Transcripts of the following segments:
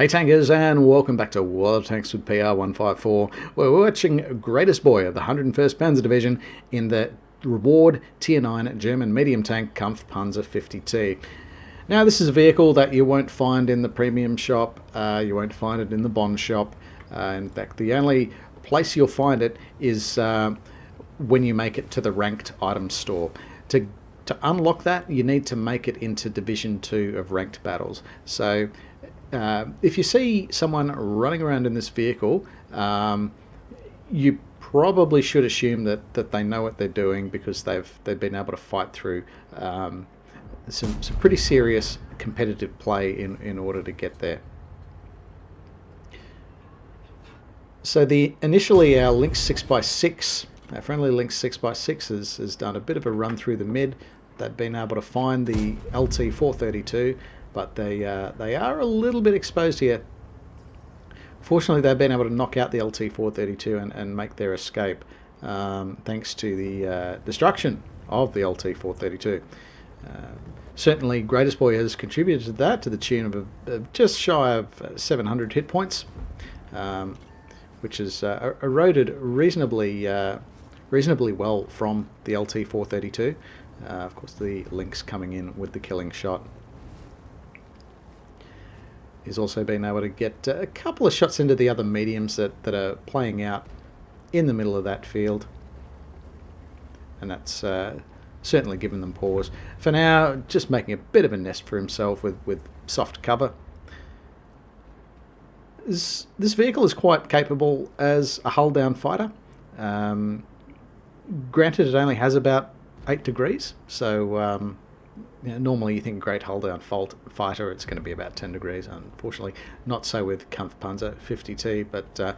Hey tankers, and welcome back to World of Tanks with PR154, where we're watching Greatestboy of the 101st Panzer Division in the reward Tier 9 German medium tank Kampfpanzer 50T. Now this is a vehicle that you won't find in the premium shop, you won't find it in the Bond shop. In fact, the only place you'll find it is when you make it to the ranked item store. To unlock that, you need to make it into Division 2 of ranked battles. So if you see someone running around in this vehicle, you probably should assume that they know what they're doing, because they've been able to fight through some pretty serious competitive play in order to get there. So initially our Lynx 6x6, our friendly Lynx 6x6 has done a bit of a run through the mid. They've been able to find the LT 432. But they are a little bit exposed here. Fortunately, they've been able to knock out the LT 432 and make their escape, thanks to the destruction of the LT 432. Certainly, Greatestboy has contributed to that, to the tune of just shy of 700 hit points, which has eroded reasonably well from the LT 432. Of course, the Lynx coming in with the killing shot. He's also been able to get a couple of shots into the other mediums that are playing out in the middle of that field, and that's certainly given them pause. For now, just making a bit of a nest for himself with soft cover. This vehicle is quite capable as a hull-down fighter. Granted, it only has about 8 degrees, so normally you think great hull-down fighter, it's going to be about 10 degrees. Unfortunately, not so with Kampfpanzer 50T, but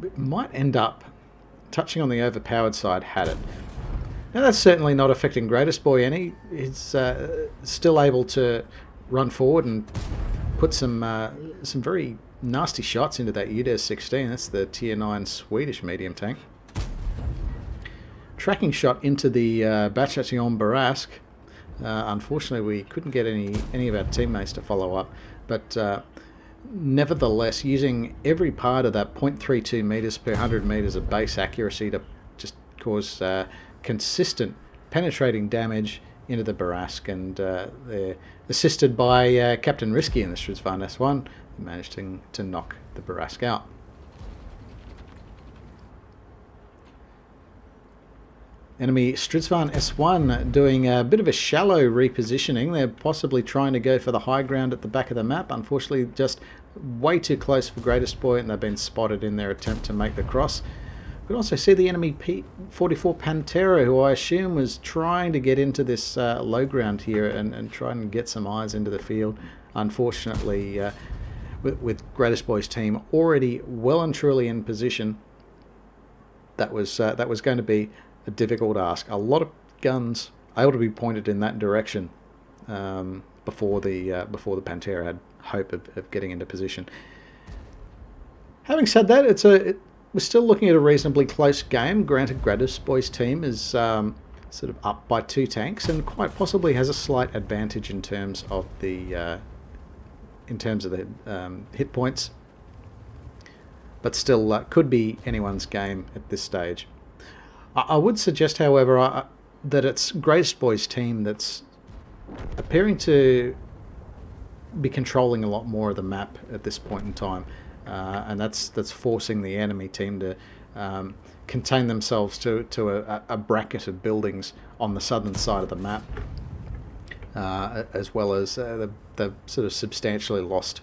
it might end up touching on the overpowered side had it. Now that's certainly not affecting Greatestboy any. He's still able to run forward and put some very nasty shots into that UDES-16. That's the Tier 9 Swedish medium tank. Tracking shot into the Bachation Barask. Unfortunately, we couldn't get any of our teammates to follow up, but nevertheless, using every part of that 0.32 meters per 100 meters of base accuracy to just cause consistent penetrating damage into the Barask, and they're assisted by Captain Risky in the Stridsvagn S1, who managed to knock the Barask out. Enemy Stridsvagn S1 doing a bit of a shallow repositioning. They're possibly trying to go for the high ground at the back of the map. Unfortunately, just way too close for Greatestboy, and they've been spotted in their attempt to make the cross. We can also see the enemy P-44 Pantera, who I assume was trying to get into this low ground here and try and get some eyes into the field. Unfortunately, with Greatestboy's team already well and truly in position, that was going to be a difficult ask. A lot of guns able to be pointed in that direction before the Pantera had hope of getting into position. Having said that, we're still looking at a reasonably close game. Granted, Greatestboy's team is sort of up by 2 tanks and quite possibly has a slight advantage in terms of the hit points, but still could be anyone's game at this stage. I would suggest, however, that it's Greatestboy's team that's appearing to be controlling a lot more of the map at this point in time, and that's forcing the enemy team to contain themselves to a bracket of buildings on the southern side of the map, as well as the sort of substantially lost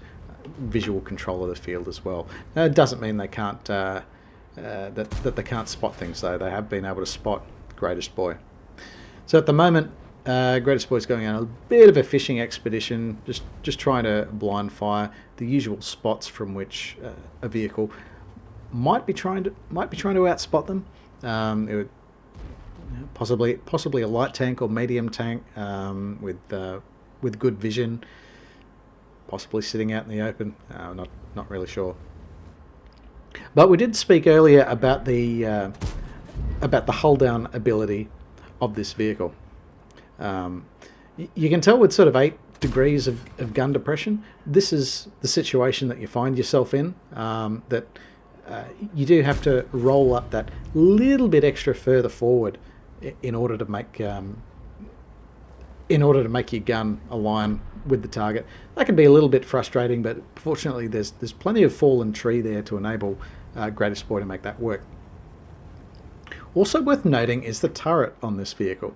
visual control of the field as well. Now, it doesn't mean they can't that they can't spot things, though. They have been able to spot Greatestboy. So at the moment, Greatestboy's going on a bit of a fishing expedition, just trying to blind fire the usual spots from which a vehicle might be trying to outspot them. It would possibly a light tank or medium tank with good vision, possibly sitting out in the open. Not really sure. But we did speak earlier about the hull down ability of this vehicle. You can tell with sort of 8 degrees of gun depression, this is the situation that you find yourself in, that you do have to roll up that little bit extra further forward in order to make your gun align with the target. That can be a little bit frustrating, but fortunately there's plenty of fallen tree there to enable Greatestboy to make that work. Also worth noting is the turret on this vehicle.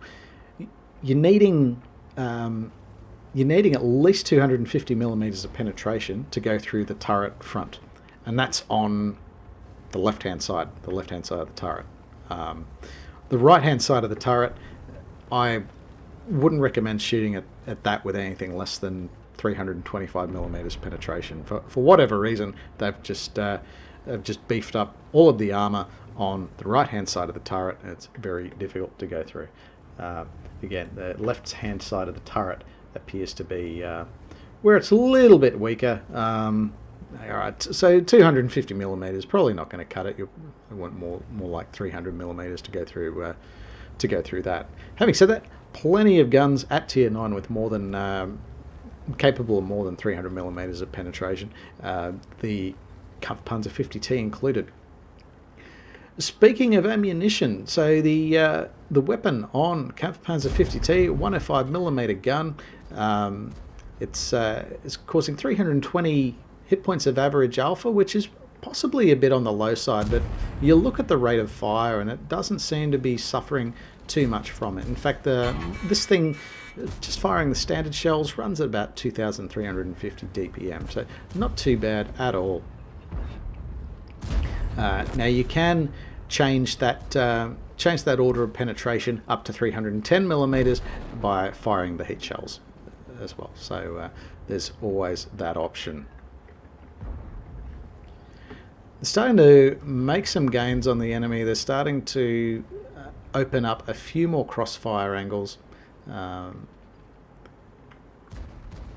You're needing at least 250 millimeters of penetration to go through the turret front, and that's on the left-hand side of the turret. The right-hand side of the turret, I wouldn't recommend shooting at that with anything less than 325 millimeters penetration. For whatever reason, they've just beefed up all of the armor on the right-hand side of the turret, and it's very difficult to go through. Again, the left-hand side of the turret appears to be where it's a little bit weaker. All right, so 250 millimeters probably not going to cut it. You want more like 300 millimeters to go through that. Having said that, plenty of guns at tier 9 with more than capable of more than 300 millimeters of penetration. The Kampfpanzer 50T included. Speaking of ammunition, so the weapon on Kampfpanzer 50T, 105 millimeter gun. It's causing 320 hit points of average alpha, which is possibly a bit on the low side, but you look at the rate of fire and it doesn't seem to be suffering too much from it. In fact, this thing, just firing the standard shells, runs at about 2,350 DPM, so not too bad at all. Now you can change that order of penetration up to 310 millimeters by firing the heat shells as well. So there's always that option. They're starting to make some gains on the enemy. They're starting to open up a few more crossfire angles.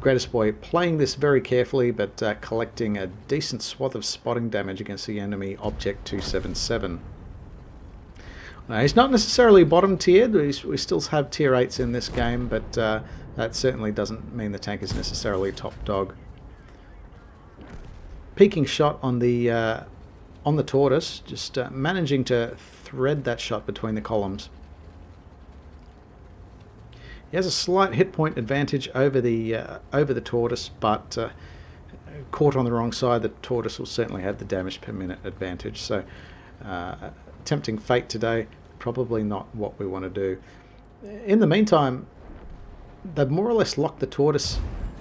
Greatestboy playing this very carefully, but collecting a decent swath of spotting damage against the enemy Object 277. Now, he's not necessarily bottom tiered. We still have tier 8s in this game, but that certainly doesn't mean the tank is necessarily top dog. Peeking shot on the tortoise, just managing to thread that shot between the columns. He has a slight hit point advantage over the tortoise, but caught on the wrong side, the tortoise will certainly have the damage per minute advantage. So tempting fate today, probably not what we want to do. In the meantime, they've more or less locked the tortoise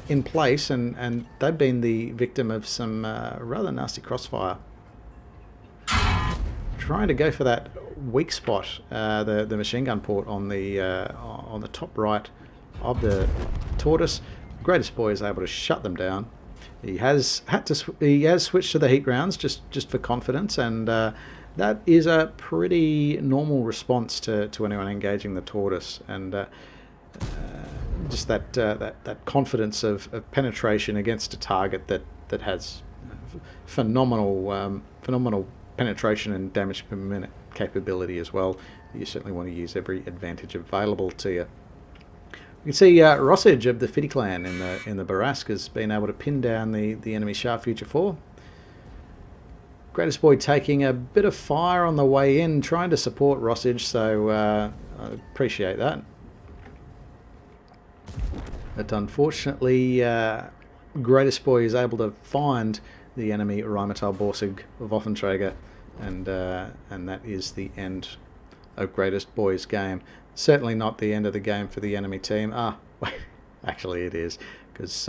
in place, and they've been the victim of some rather nasty crossfire. Trying to go for that weak spot, the machine gun port on the top right of the tortoise. Greatestboy is able to shut them down. He has switched to the heat rounds just for confidence, and that is a pretty normal response to anyone engaging the tortoise, and just that confidence of penetration against a target that has phenomenal penetration and damage per minute capability as well. You certainly want to use every advantage available to you. You can see Rossage of the Fiddy clan in the Barask has been able to pin down the enemy Shah Future 4. Greatestboy taking a bit of fire on the way in, trying to support Rossage, so I appreciate that. But unfortunately, Greatestboy is able to find the enemy Rheinmetall Borsig of Waffenträger, and that is the end of Greatestboy's game. Certainly not the end of the game for the enemy team. Wait, actually it is, because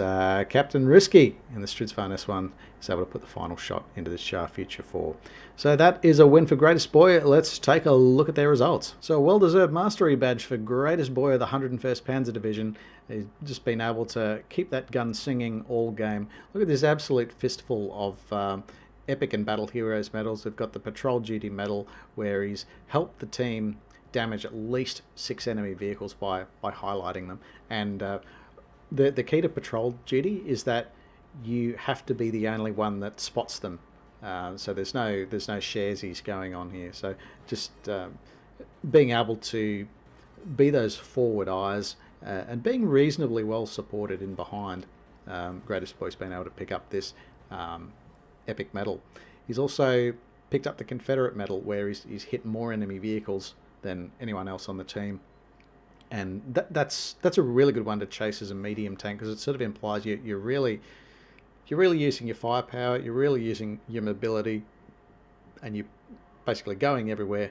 Captain Risky in the Stridsvan S1 is able to put the final shot into the Shah Future 4. So that is a win for Greatestboy. Let's take a look at their results. So a well-deserved mastery badge for Greatestboy of the 101st Panzer Division. He's just been able to keep that gun singing all game. Look at this absolute fistful of Epic and Battle Heroes medals. We've got the Patrol Duty medal, where he's helped the team damage at least 6 enemy vehicles by highlighting them. And the key to Patrol Duty is that you have to be the only one that spots them. So there's no sharesies going on here. So just being able to be those forward eyes and being reasonably well supported in behind. Greatestboy's been able to pick up this epic medal. He's also picked up the Confederate medal, where he's hit more enemy vehicles than anyone else on the team. And that's a really good one to chase as a medium tank, because it sort of implies you're really using your firepower, you're really using your mobility, and you're basically going everywhere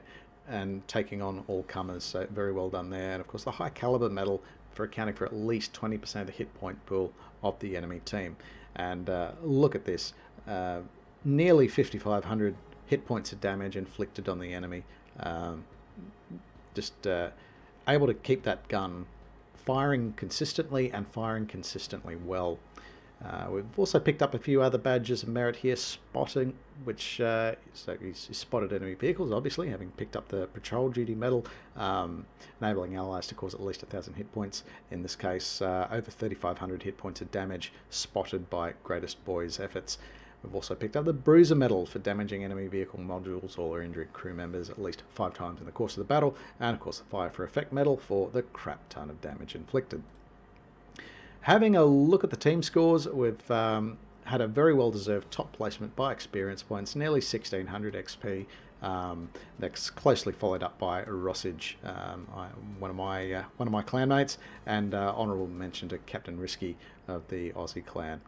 and taking on all comers. So very well done there. And of course the high caliber medal for accounting for at least 20% of the hit point pool of the enemy team. And look at this, nearly 5,500 hit points of damage inflicted on the enemy. Just able to keep that gun firing consistently and firing consistently well. We've also picked up a few other badges of merit here. Spotting, which so he's spotted enemy vehicles, obviously, having picked up the patrol duty medal, enabling allies to cause at least 1,000 hit points. In this case, over 3,500 hit points of damage spotted by Greatestboy's efforts. We've also picked up the Bruiser medal for damaging enemy vehicle modules or injuring crew members at least 5 times in the course of the battle, and of course the Fire for Effect medal for the crap ton of damage inflicted. Having a look at the team scores, we've had a very well-deserved top placement by experience points, nearly 1,600 XP. That's closely followed up by Rossage, one of my clanmates, and honourable mention to Captain Risky of the Aussie clan.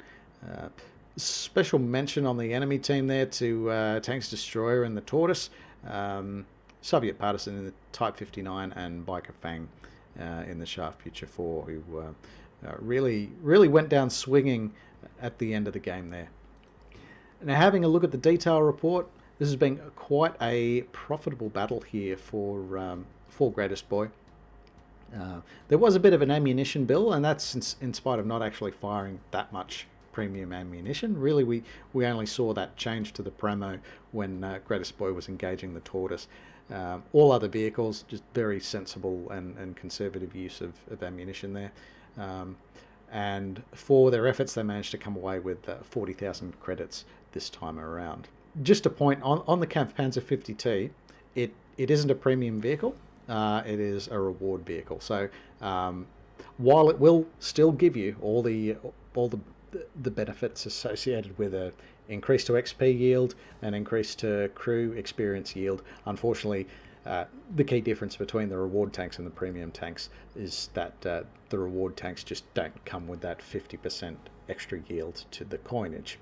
Special mention on the enemy team there to Tanks Destroyer and the Tortoise, Soviet Partisan in the Type 59, and Biker Fang in the Shaft Future 4, who really went down swinging at the end of the game there. Now, having a look at the detail report, this has been quite a profitable battle here for Greatestboy. There was a bit of an ammunition bill, and that's in spite of not actually firing that much premium ammunition. Really, we only saw that change to the Pramo when Greatestboy was engaging the Tortoise. All other vehicles, just very sensible and conservative use of ammunition there. And for their efforts, they managed to come away with 40,000 credits this time around. Just a point on the Kampfpanzer 50T, it isn't a premium vehicle. It is a reward vehicle. So while it will still give you all the benefits associated with a increase to XP yield and increase to crew experience yield, unfortunately, the key difference between the reward tanks and the premium tanks is that the reward tanks just don't come with that 50% extra yield to the coinage.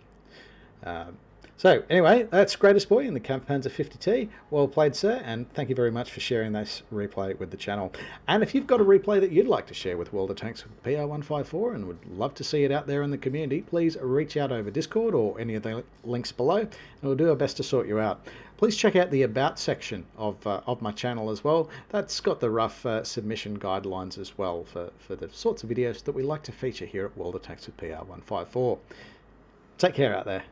So anyway, that's Greatestboy in the Kampfpanzer 50T. Well played, sir, and thank you very much for sharing this replay with the channel. And if you've got a replay that you'd like to share with World of Tanks with PR154 and would love to see it out there in the community, please reach out over Discord or any of the links below, and we'll do our best to sort you out. Please check out the About section of my channel as well. That's got the rough submission guidelines as well for the sorts of videos that we like to feature here at World of Tanks with PR154. Take care out there.